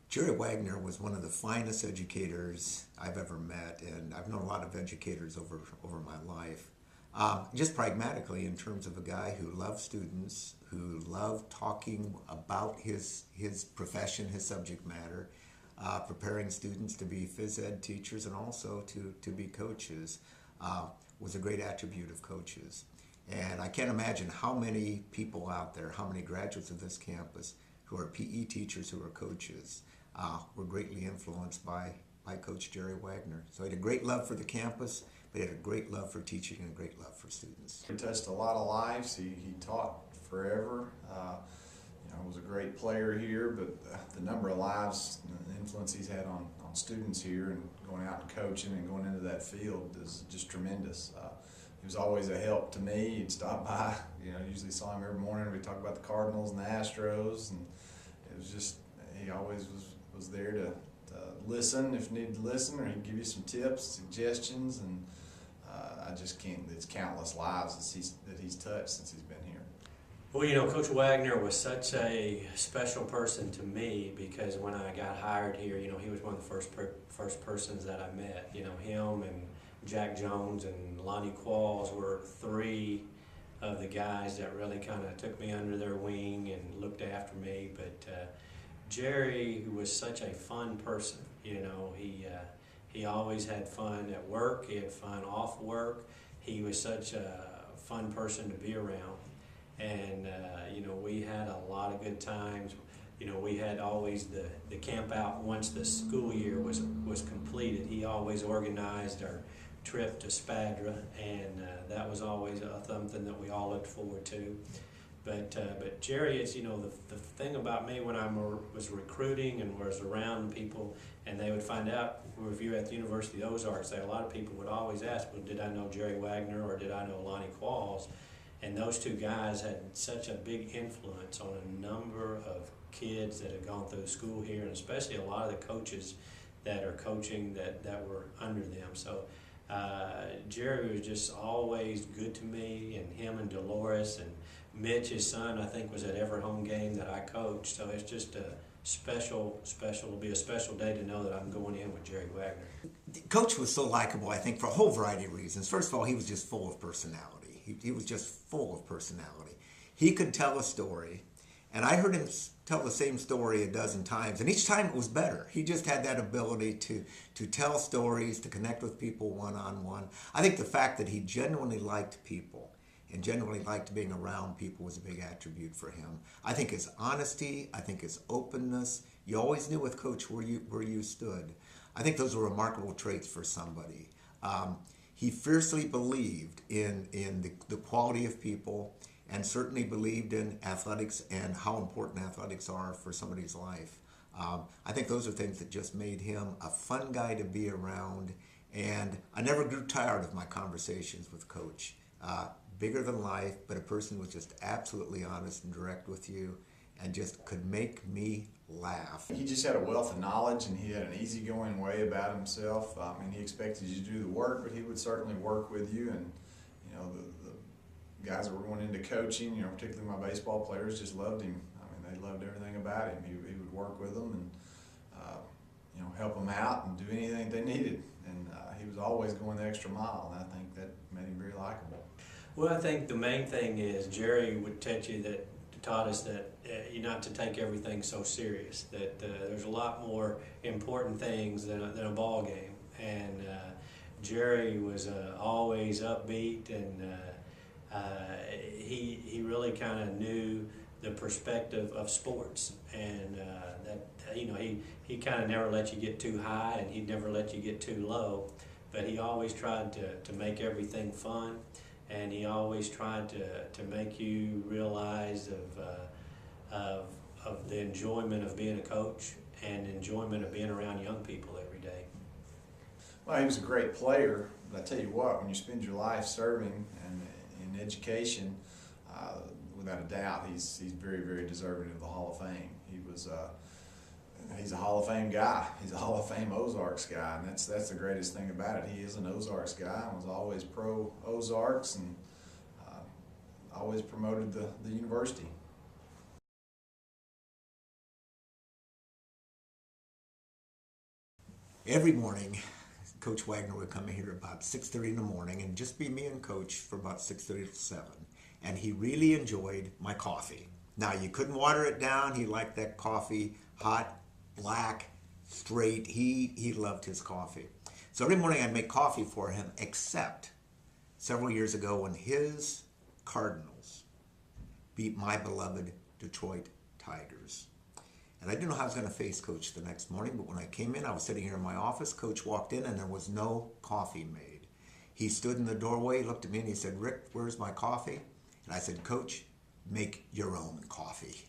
Jerry Wagoner was one of the finest educators I've ever met, and I've known a lot of educators over my life. Just pragmatically, in terms of a guy who loved students, who loved talking about his profession, his subject matter, preparing students to be phys ed teachers and also to be coaches, was a great attribute of coaches. And I can't imagine how many people out there, how many graduates of this campus who are PE teachers, who are coaches, were greatly influenced by Coach Jerry Wagoner. So he had a great love for the campus, but he had a great love for teaching and a great love for students. He touched a lot of lives. He taught forever. Was a great player here, but the number of lives and the influence he's had on students here and going out and coaching and going into that field is just tremendous. He was always a help to me. He'd stop by, usually saw him every morning. We'd talk about the Cardinals and the Astros, and it was just, he always was there to listen if you needed to listen, or he'd give you some tips, suggestions, and I just can't, it's countless lives that he's touched since he's been here. Well, Coach Wagoner was such a special person to me because when I got hired here, he was one of the first persons that I met. Him and Jack Jones and Lonnie Qualls were three of the guys that really kind of took me under their wing and looked after me. But Jerry was such a fun person. He always had fun at work. He had fun off work. He was such a fun person to be around. And we had a lot of good times. We had always the camp out once the school year was completed. He always organized our trip to Spadra, and that was always something that we all looked forward to. But Jerry is, the thing about me when I was recruiting and was around people, and they would find out if you were at the University of Ozarks, a lot of people would always ask, well, did I know Jerry Wagoner or did I know Lonnie Qualls? And those two guys had such a big influence on a number of kids that had gone through school here, and especially a lot of the coaches that are coaching that were under them. So Jerry was just always good to me, and him and Dolores and Mitch, his son, I think was at every home game that I coached. So it's just a it'll be a special day to know that I'm going in with Jerry Wagoner. Coach was so likable, I think, for a whole variety of reasons. First of all, he was just full of personality. He was just full of personality. He could tell a story, and I heard him tell the same story a dozen times, and each time it was better. He just had that ability to tell stories, to connect with people one-on-one. I think the fact that he genuinely liked people and genuinely liked being around people was a big attribute for him. I think his honesty, I think his openness, you always knew with Coach where you stood. I think those were remarkable traits for somebody. He fiercely believed in the quality of people, and certainly believed in athletics and how important athletics are for somebody's life. I think those are things that just made him a fun guy to be around, and I never grew tired of my conversations with Coach. Bigger than life, but a person who was just absolutely honest and direct with you and just could make me laugh. He just had a wealth of knowledge, and he had an easygoing way about himself. He expected you to do the work, but he would certainly work with you. And the guys that were going into coaching, particularly my baseball players, just loved him. They loved everything about him. He would work with them and help them out and do anything they needed. And he was always going the extra mile, and I think that made him very likable. Well, I think the main thing is Jerry would taught us that not to take everything so serious, that there's a lot more important things than a ball game. And Jerry was always upbeat, and he really kind of knew the perspective of sports, and he kind of never let you get too high, and he'd never let you get too low, but he always tried to make everything fun. And he always tried to make you realize of the enjoyment of being a coach and enjoyment of being around young people every day. Well, he was a great player, but I tell you what, when you spend your life serving and in education, without a doubt, he's very, very deserving of the Hall of Fame. He's a Hall of Fame guy. He's a Hall of Fame Ozarks guy, and that's the greatest thing about it. He is an Ozarks guy and was always pro Ozarks, and always promoted the university. Every morning, Coach Wagoner would come in here about 6:30 in the morning and just be me and Coach for about 6:30 to 7. And he really enjoyed my coffee. Now, you couldn't water it down. He liked that coffee hot, black, straight. He loved his coffee. So every morning I'd make coffee for him, except several years ago when his Cardinals beat my beloved Detroit Tigers. And I didn't know how I was going to face Coach the next morning, but when I came in, I was sitting here in my office. Coach walked in, and there was no coffee made. He stood in the doorway, looked at me, and he said, "Rick, where's my coffee?" And I said, "Coach, make your own coffee."